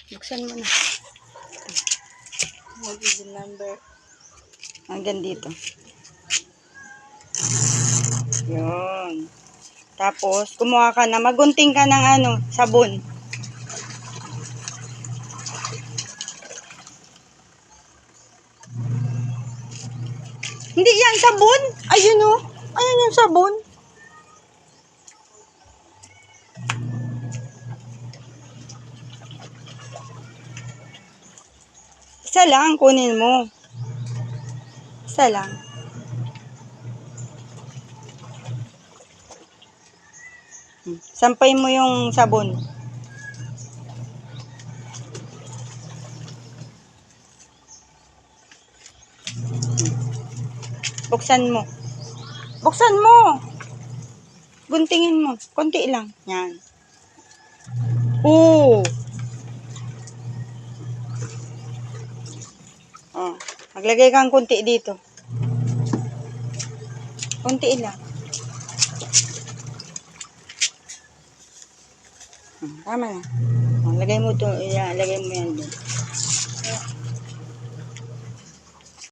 Buksan mo na. What is the number? Hanggang dito. Yun. Tapos, kumuha ka na. Magunting ka ng sabon. Hindi yan sabon. Ayun o. Ayun yung sabon. Isa lang, kunin mo. Isa lang. Sampay mo yung sabon. Buksan mo. Buksan mo. Guntingin mo. Konti lang. Yan. Oo. Oh. Maglagay kang konti dito. Konti lang. Tama na. Oh, lagay mo to. Lagay mo yan din.